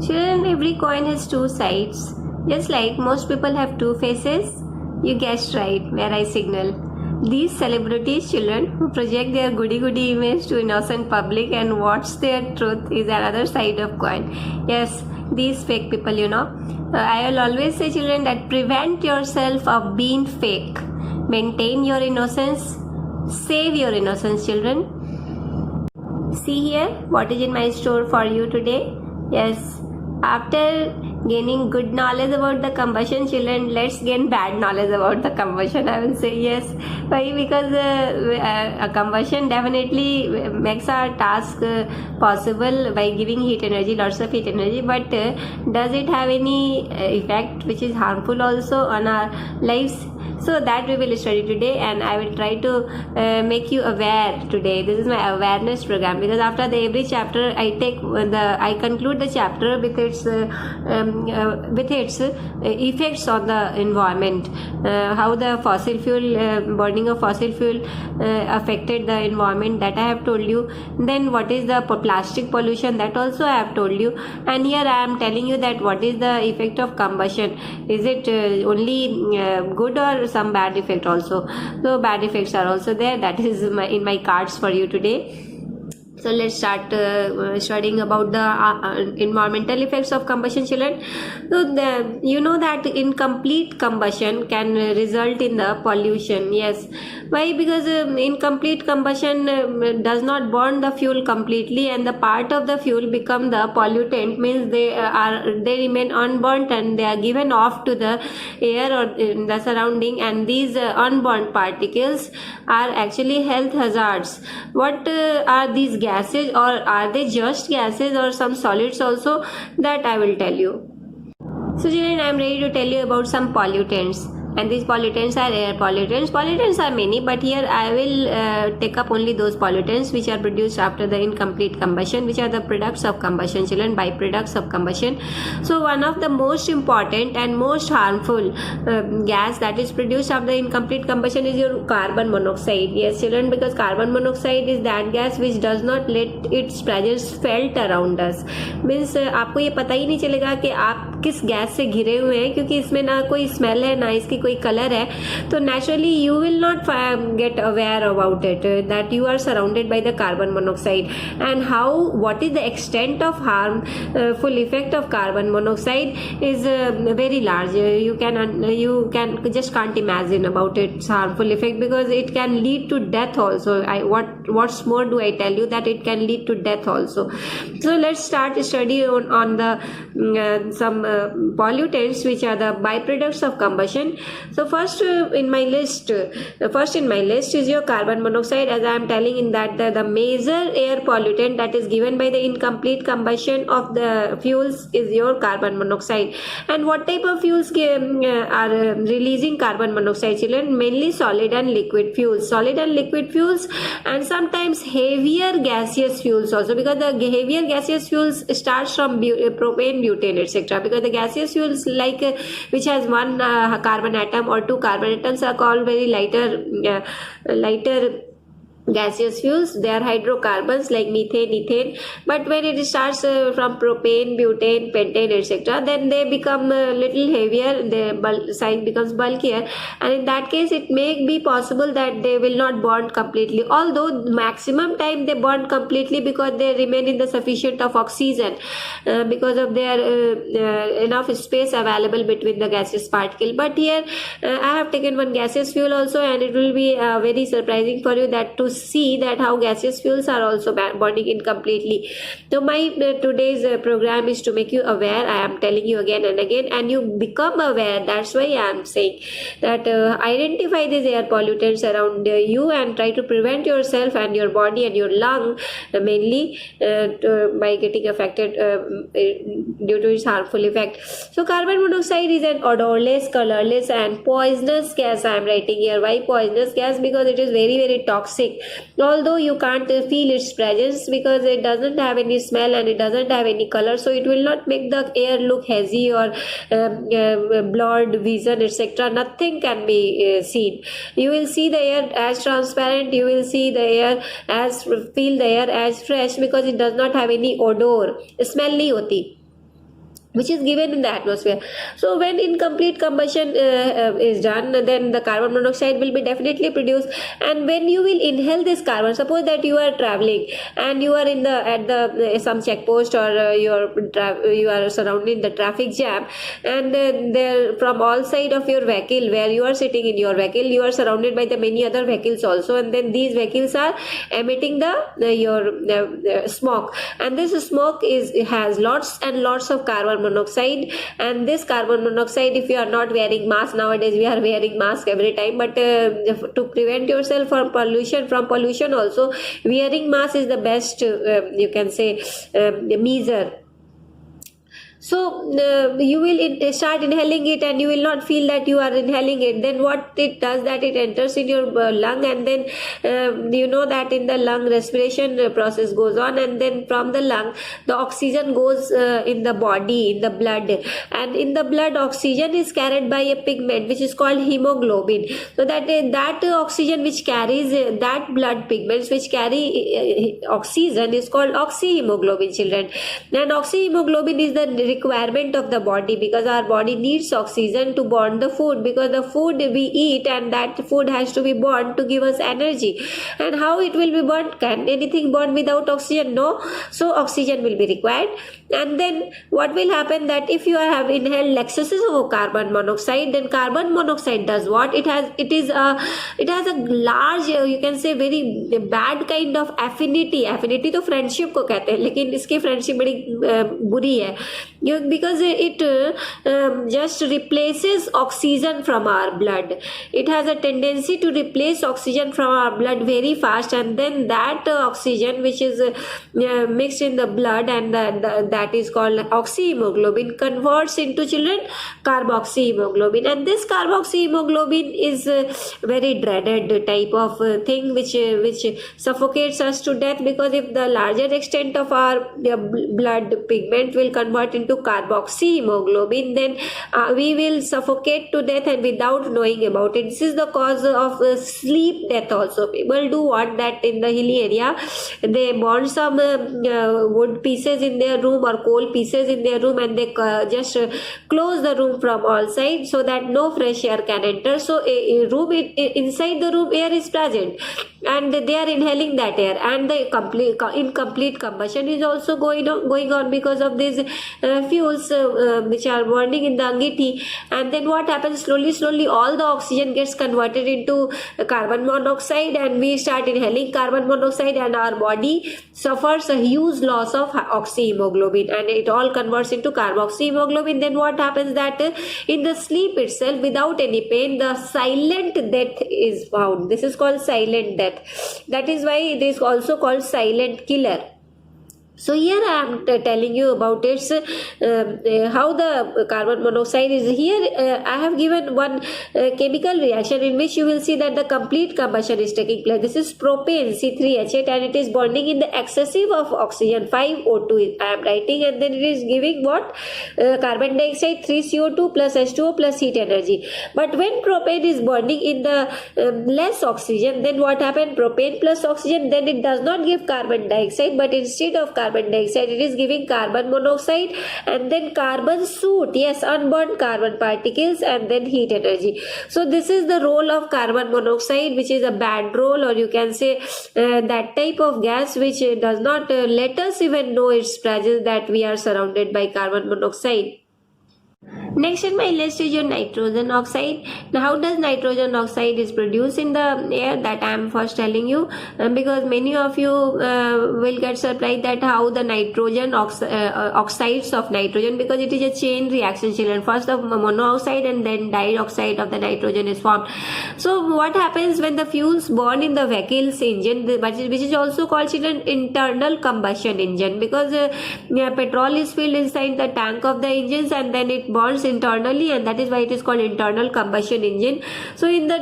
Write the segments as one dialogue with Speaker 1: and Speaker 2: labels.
Speaker 1: Children, every coin has two sides. Just like most people have two faces, you guessed right where I signal. These celebrities, children who project their goody-goody image to innocent public and watch their truth is another side of coin. Yes, these fake people. I will always say, children, that prevent yourself of being fake. Maintain your innocence. Save your innocence, children. See here what is in my store for you today. Yes, after gaining good knowledge about the combustion, children, let's gain bad knowledge about the combustion. I will say yes. Why? Because a combustion definitely makes our task possible by giving heat energy, lots of heat energy. But does it have any effect which is harmful also on our lives? So that we will study today, and I will try to make you aware today. This is my awareness program, because after every chapter I conclude the chapter with its effects on the environment, how the fossil fuel burning of fossil fuel affected the environment, that I have told you. Then what is the plastic pollution, that also I have told you. And here I am telling you that what is the effect of combustion. Is it only good or some bad effect also? So bad effects are also there. That is in my cards for you today. So let's start studying about the environmental effects of combustion, children. So you know that incomplete combustion can result in the pollution. Yes. Why? Because incomplete combustion does not burn the fuel completely, and the part of the fuel become the pollutant. Means they remain unburnt and they are given off to the air or in the surrounding, and these unburnt particles are actually health hazards. What are these gases, or are they just gases or some solids also? That I will tell you. So children, I am ready to tell you about some pollutants. And these pollutants are air pollutants. Pollutants are many, but here I will take up only those pollutants which are produced after the incomplete combustion, which are the products of combustion, children, byproducts of combustion. So one of the most important and most harmful gas that is produced after incomplete combustion is your carbon monoxide. Yes, children, because carbon monoxide is that gas which does not let its presence felt around us. Means आपको ये पता ही नहीं चलेगा कि आप किस gas से घिरे हुए हैं, क्योंकि इसमें ना कोई स्मेल है ना इसकी कोई कलर है. तो naturally you will not get aware about it that you are surrounded by the carbon monoxide. And what is the extent of harmful effect of carbon monoxide is very large. You can just can't imagine about its harmful effect, because it can lead to death also. What's more do I tell you, that it can lead to death also. So let's start study on the some pollutants which are the byproducts of combustion. So first in my list is your carbon monoxide. As I am telling in that the major air pollutant that is given by the incomplete combustion of the fuels is your carbon monoxide. And what type of fuels are releasing carbon monoxide, children? Mainly solid and liquid fuels, and sometimes heavier gaseous fuels also, because the heavier gaseous fuels starts from propane, butane, etc. Because the gaseous fuels like which has one carbon atom or two carbon atoms are called very lighter gaseous fuels. They are hydrocarbons like methane, ethane. But when it starts from propane, butane, pentane, etc., then they become a little heavier. Their size becomes bulkier, and in that case it may be possible that they will not burn completely, although maximum time they burn completely, because they remain in the sufficient of oxygen because of their enough space available between the gaseous particle. But here I have taken one gaseous fuel also, and it will be very surprising for you that to see that how gaseous fuels are also burning incompletely. So my today's program is to make you aware. I am telling you again and again, and you become aware. That's why I am saying that identify these air pollutants around you and try to prevent yourself and your body and your lung mainly by getting affected due to its harmful effect. So carbon monoxide is an odorless, colorless and poisonous gas. I am writing here. Why poisonous gas? Because it is very, very toxic. Although you can't feel its presence, because it doesn't have any smell and it doesn't have any color, so it will not make the air look hazy or blurred vision, etc. Nothing can be seen. You will see the air as transparent, you will see the air feel the air as fresh, because it does not have any odor. Smell नहीं होती. which is given in the atmosphere. So when incomplete combustion is done, then the carbon monoxide will be definitely produced. And when you will inhale this carbon, suppose that you are traveling and you are in the at the some checkpost, or you are surrounding the traffic jam, and there from all side of your vehicle, where you are sitting in your vehicle, you are surrounded by the many other vehicles also, and then these vehicles are emitting your smoke, and this smoke has lots and lots of carbon monoxide. And this carbon monoxide, if you are not wearing mask, nowadays we are wearing mask every time, but to prevent yourself from pollution also, wearing mask is the best you can say measure. So you will start inhaling it, and you will not feel that you are inhaling it. Then what it does, that it enters in your lung, and then you know that in the lung respiration process goes on, and then from the lung the oxygen goes in the body, in the blood, and in the blood oxygen is carried by a pigment which is called hemoglobin. So that oxygen which carries that blood pigments which carry oxygen is called oxyhemoglobin, children. And oxyhemoglobin is the requirement of the body, because our body needs oxygen to burn the food, because the food we eat, and that food has to be burned to give us energy. And how it will be burned? Can anything burn without oxygen? No. So oxygen will be required. And then what will happen, that if you have inhaled excesses of carbon monoxide, then carbon monoxide does what? It has a large you can say very bad kind of affinity तो friendship को कहते हैं, लेकिन इसकी friendship बड़ी बुरी है, because it just replaces oxygen from our blood. It has a tendency to replace oxygen from our blood very fast, and then that oxygen which is mixed in the blood, and that is called oxyhemoglobin, converts into, children, carboxyhemoglobin. And this carboxyhemoglobin is a very dreaded type of thing which suffocates us to death, because if the larger extent of our blood pigment will convert into carboxyhemoglobin, then we will suffocate to death, and without knowing about it. This is the cause of sleep death also. People do what, that in the hilly area they burn some wood pieces in their room or coal pieces in their room, and they just close the room from all sides so that no fresh air can enter. So inside the room air is present, and they are inhaling that air, and the incomplete combustion is also going on because of these fuels which are burning in the angithi. And then what happens, slowly all the oxygen gets converted into carbon monoxide, and we start inhaling carbon monoxide, and our body suffers a huge loss of oxyhemoglobin, and it all converts into carboxyhemoglobin. Then what happens, that in the sleep itself, without any pain, the silent death is found. This is called silent death. That is why it is also called silent killer. So here I am telling you about its how the carbon monoxide is here. I have given one chemical reaction in which you will see that the complete combustion is taking place. This is propane C3H8, and it is burning in the excessive of oxygen 5O2 I am writing, and then it is giving what, carbon dioxide 3CO2 plus H2O plus heat energy. But when propane is burning in the less oxygen, then what happened, propane plus oxygen, then it does not give carbon dioxide, but instead of carbon dioxide it is giving carbon monoxide, and then carbon soot, yes, unburned carbon particles, and then heat energy. So this is the role of carbon monoxide, which is a bad role, or you can say that type of gas which does not let us even know its presence, that we are surrounded by carbon monoxide. Next in my list is your nitrogen oxide. Now, how does nitrogen oxide is produced in the air, that I am first telling you, because many of you will get surprised that how the nitrogen oxides of nitrogen, because it is a chain reaction, children. First the monoxide and then dioxide of the nitrogen is formed. So what happens when the fuels burn in the vehicle's engine, which is also called, children, internal combustion engine, because petrol is filled inside the tank of the engines, and then it burns internally, and that is why it is called internal combustion engine. So in the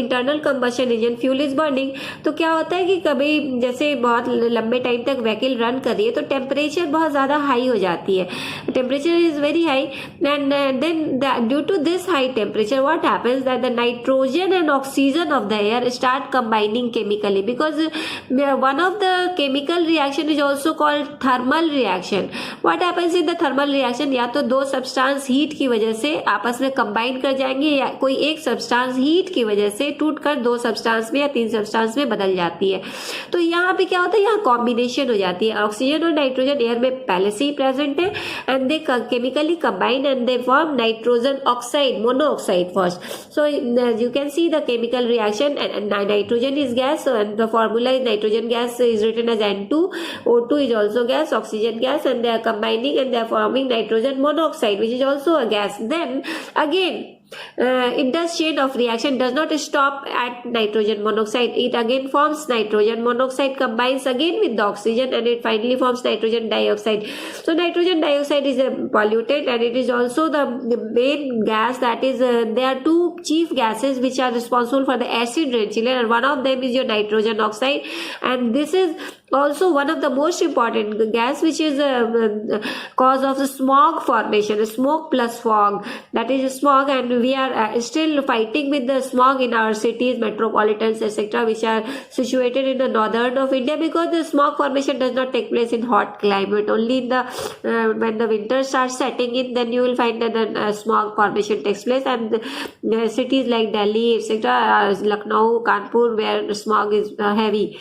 Speaker 1: internal combustion engine fuel is burning. तो क्या होता है कि कभी जैसे बहुत लंबे time तक व्हीकल रन कर रही है तो टेम्परेचर बहुत ज़्यादा हाई हो जाती है, temperature is very high, and then due to this high temperature what happens that the nitrogen and oxygen of the air start combining chemically, because one of the chemical reaction is also called thermal reaction. What happens in the thermal reaction, या तो दो substance heat की वजह से आपस में combine कर जाएंगे, या कोई एक सब्सटेंस हीट की वजह से टूटकर दो सब्सटेंस में या तीन सब्सटेंस में बदल जाती है. तो यहाँ पे क्या होता है, यहाँ कॉम्बिनेशन हो जाती है. ऑक्सीजन और नाइट्रोजन एयर में पहले से ही प्रेजेंट है, and they chemically combine and they form nitrogen oxide, monoxide first. So you can see the chemical reaction, and nitrogen is gas, and the formula is nitrogen gas is written as N2, O2 is also gas, oxygen gas, and they are combining and they are forming nitrogen monoxide, which is also a gas. Then again it does chain of reaction, does not stop at nitrogen monoxide. It again forms nitrogen monoxide, combines again with the oxygen, and it finally forms nitrogen dioxide. So nitrogen dioxide is a pollutant, and it is also the main gas. That is there are two chief gases which are responsible for the acid rain chiller, and one of them is your nitrogen oxide, and this is also one of the most important gas, which is a cause of the smog formation, smoke plus fog, that is smog. And we are still fighting with the smog in our cities, metropolitans, etc., which are situated in the northern of India, because the smog formation does not take place in hot climate. Only in the when the winter starts setting in, then you will find that the smog formation takes place. And cities like Delhi, etc., Lucknow, Kanpur, where smog is heavy.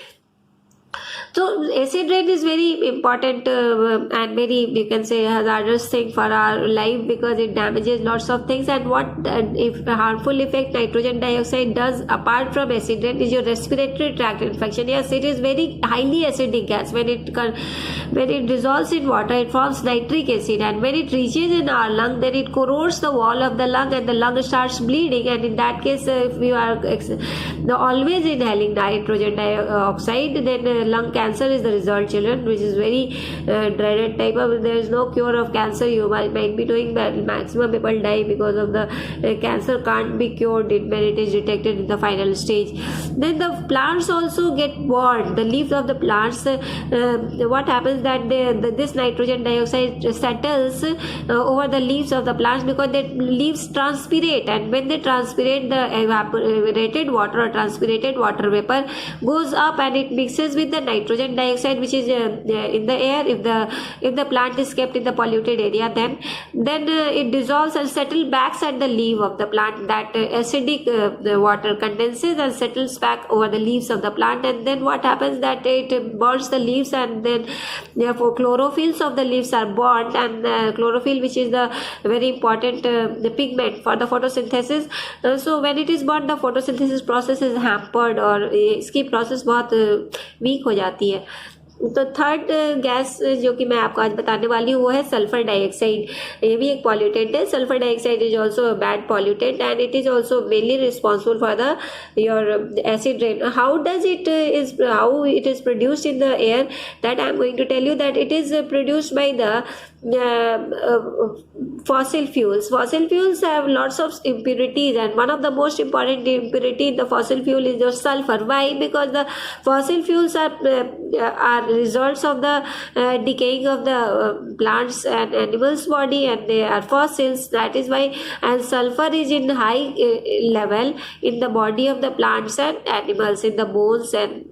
Speaker 1: So acid rain is very important and very, you can say, hazardous thing for our life, because it damages lots of things. And what if harmful effect nitrogen dioxide does apart from acid rain is your respiratory tract infection. Yes, it is very highly acidic gas. When it dissolves in water, it forms nitric acid, and when it reaches in our lung, then it corrodes the wall of the lung, and the lung starts bleeding. And in that case, if you are always inhaling nitrogen dioxide, then lung cancer is the result, children, which is very dreaded type of. There is no cure of cancer. You might be doing that. Maximum people die because of the cancer can't be cured when it is detected in the final stage. Then the plants also get burned. The leaves of the plants, what happens that this nitrogen dioxide settles over the leaves of the plants, because the leaves transpirate, and when they transpirate, the evaporated water or transpirated water vapor goes up, and it mixes with the nitrogen dioxide which is in the air. If the plant is kept in the polluted area, then it dissolves and settles back at the leaf of the plant. That acidic water condenses and settles back over the leaves of the plant, and then what happens that it burns the leaves, and then therefore chlorophylls of the leaves are burnt, and chlorophyll, which is the very important the pigment for the photosynthesis. So when it is burnt, the photosynthesis process is hampered, और इसकी process बहुत week हो जाती है. तो third gas जो कि मैं आपको आज बताने वाली हूँ वो है सल्फर डाइऑक्साइड. ये भी एक पॉल्यूटेंट है. Sulphur dioxide is also a bad pollutant, and it is also mainly responsible for the your acid rain. How it is produced in the air, that I am going to tell you. That it is produced by the fossil fuels. Fossil fuels have lots of impurities, and one of the most important impurity in the fossil fuel is the sulfur. Why? Because the fossil fuels are results of the decaying of the plants and animals body, and they are fossils. That is why, and sulfur is in high level in the body of the plants and animals, in the bones, and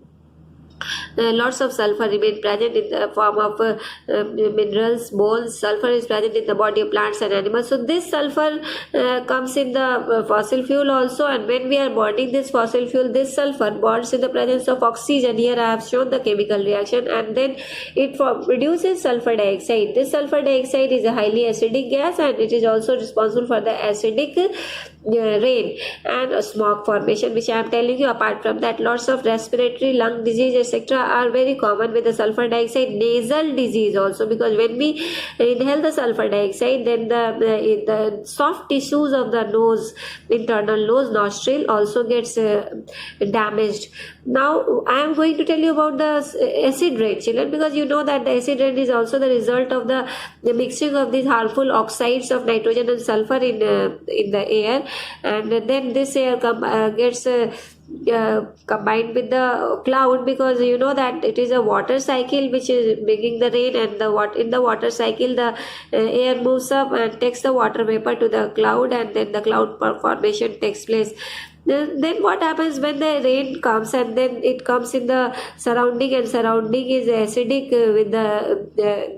Speaker 1: lots of sulfur remain present in the form of minerals, bones. Sulfur is present in the body of plants and animals. So this sulfur comes in the fossil fuel also, and when we are burning this fossil fuel, this sulfur bonds in the presence of oxygen. Here I have shown the chemical reaction, and then it produces sulfur dioxide. This sulfur dioxide is a highly acidic gas, and it is also responsible for the acidic rain and smog formation, which I am telling you. Apart from that, lots of respiratory, lung disease, etc. are very common with the sulfur dioxide. Nasal disease also, because when we inhale the sulfur dioxide, then the soft tissues of the nose, internal nose, nostril also gets damaged. Now I am going to tell you about the acid rain, children, because you know that the acid rain is also the result of the mixing of these harmful oxides of nitrogen and sulfur in the air, and then this air gets combined with the cloud, because you know that it is a water cycle which is bringing the rain, and in the water cycle the air moves up and takes the water vapor to the cloud, and then the cloud formation takes place. Then what happens when the rain comes, and then it comes in the surrounding, and surrounding is acidic with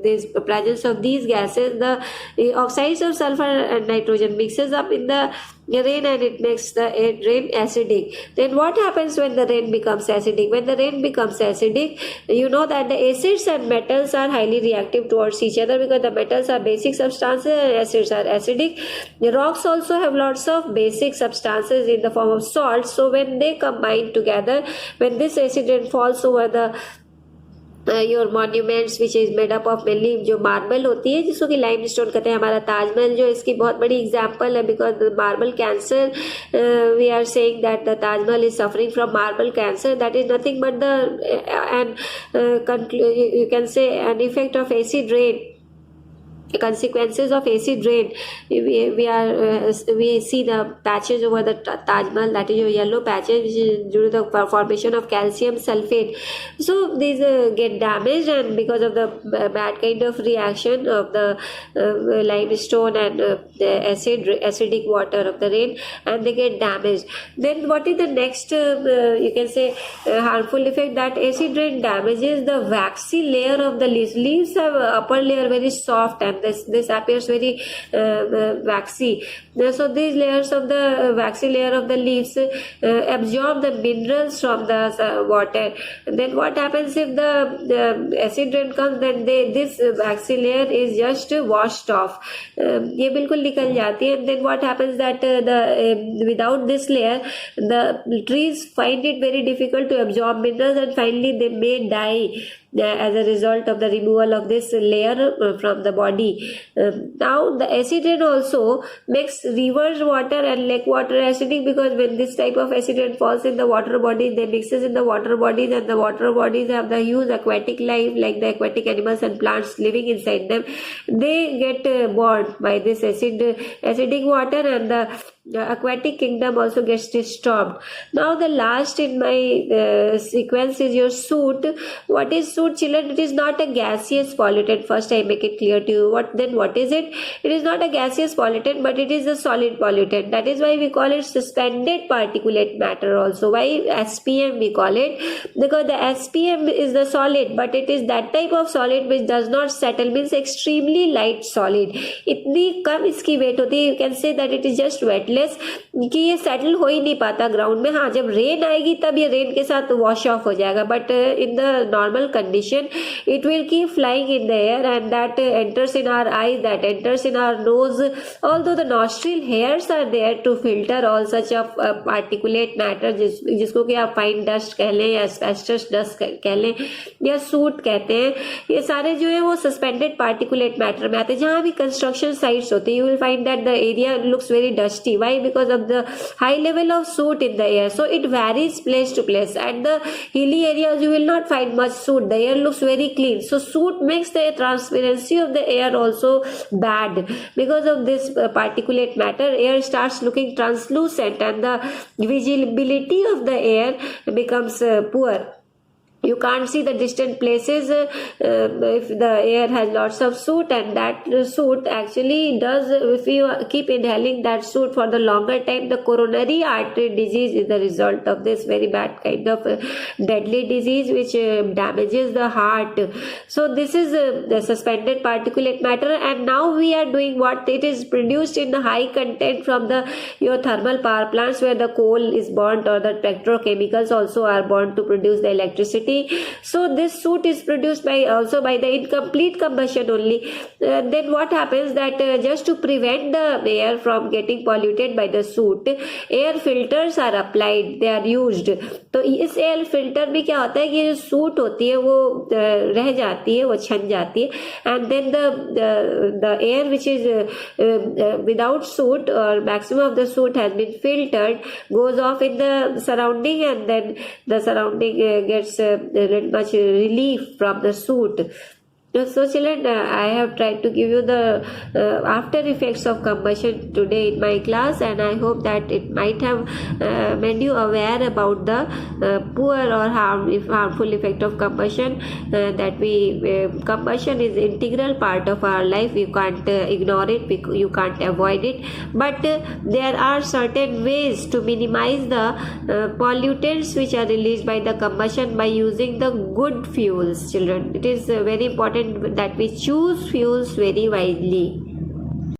Speaker 1: this presence of these gases. The oxides of sulfur and nitrogen mixes up in the rain, and it makes the rain acidic. Then what happens when the rain becomes acidic? When the rain becomes acidic, you know that the acids and metals are highly reactive towards each other, because the metals are basic substances and acids are acidic. The rocks also have lots of basic substances in the form of salts. So when they combine together, when this acid rain falls over the your monuments which is made up of mainly जो marble होती है, जिसको कि lime stone कहते हैं, हमारा ताजमहल जो इसकी बहुत बड़ी एग्जाम्पल है, because marble cancer, we are saying that the Taj Mahal is suffering from marble cancer. That is nothing but you can say an effect of acid rain. The consequences of acid rain, we see the patches over the Taj Mahal, that is your yellow patches, which is due to the formation of calcium sulfate. So these get damaged, and because of the bad kind of reaction of the limestone and the acidic water of the rain, and they get damaged. Then what is the next you can say harmful effect? That acid rain damages the waxy layer of the leaves. Leaves have upper layer very soft, and this appears very waxy. So these layers of the waxy layer of the leaves absorb the minerals from the water. Then what happens if the acid rain comes? Then this waxy layer is just washed off. ये बिल्कुल निकल जाती है. Then what happens that without this layer, the trees find it very difficult to absorb minerals, and finally they may die as a result of the removal of this layer from the body. Now the acid rain also makes rivers water and lake water acidic, because when this type of acid rain falls in the water bodies, they mixes in the water bodies, and the water bodies have the huge aquatic life, like the aquatic animals and plants living inside them. They get burned by this acidic water, and the aquatic kingdom also gets disturbed. Now the last in my sequence is your soot. What is soot, children? It is not a gaseous pollutant. First I make it clear to you. What is it? It is not a gaseous pollutant, but it is a solid pollutant. That is why we call it suspended particulate matter also. Why SPM we call it? Because the SPM is the solid, but it is that type of solid which does not settle, means extremely light solid. इतनी कम इसकी weight होती है. You can say that it is just weightless, कि ये settle हो ही नहीं पाता ground में. हाँ, जब रेन आएगी तब ये रेन के साथ वॉश ऑफ हो जाएगा, but in the normal condition it will keep flying in the air, and that enters in our eyes, that enters in our nose. Although the nostril hairs are there to filter all such of particulate matter, जिसको कि आप fine dust कह लें, या asbestos dust कह लें, या suit कहते हैं. ये सारे जो है वो सस्पेंडेड पार्टिकुलेट मैटर में आते हैं. जहाँ भी कंस्ट्रक्शन साइट्स होती है, you will find that the area looks very dusty. Why? Because of the high level of soot in the air. So it varies place to place. At the hilly areas you will not find much soot. The air looks very clean. So soot makes the transparency of the air also bad. Because of this particulate matter, air starts looking translucent, and the visibility of the air becomes poor. You can't see the distant places if the air has lots of soot, and that soot actually does, if you keep inhaling that soot for the longer time, the coronary artery disease is the result of this very bad kind of deadly disease which damages the heart. So this is the suspended particulate matter, and now we are doing what? It is produced in the high content from your thermal power plants, where the coal is burnt, or the petrochemicals also are burnt to produce the electricity. only. So this soot is produced by also by the incomplete combustion only. Then what happens that just to prevent the air from getting polluted by the soot, air filters are applied, they are used. तो इस air filter में क्या होता है कि जो suit होती है वो रह जाती है, वो छन जाती है, and then the air which is without soot or maximum of the soot has been filtered goes off in the surrounding, and then the surrounding gets little much relief from the soot. So children, I have tried to give you the after effects of combustion today in my class, and I hope that it might have made you aware about the poor or harmful effect of combustion. That combustion is integral part of our life. You can't ignore it. You can't avoid it. But there are certain ways to minimize the pollutants which are released by the combustion by using the good fuels. Children, it is very important that we choose fuels very wisely.